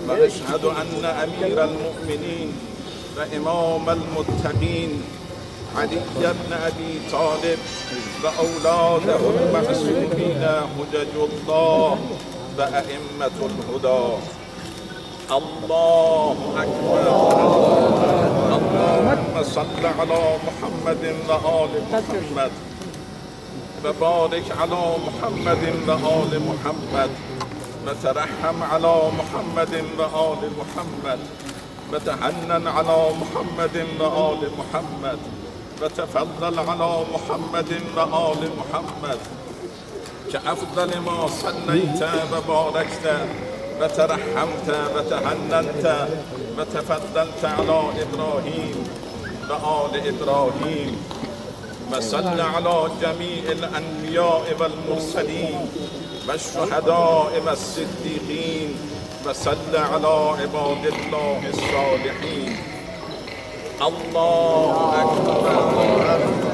وأشهد أن أمير المؤمنين وإمام المتقين علي بن أبي طالب وأولاده المعصومين حجج الله وأئمة الهدى. الله أكبر. اللهم صل على محمد وآل محمد وبارك على محمد وآل محمد وترحم على محمد وآل محمد وتحنن على محمد وآل محمد وتفضل على محمد وآل محمد كأفضل ما صليت وباركت وترحمت وتحننت وتفضلت على إبراهيم وآل إبراهيم. وصل على جميع الأنبياء والمرسلين والشهداء والصديقين وصل على عباد الله الصالحين. الله أكبر.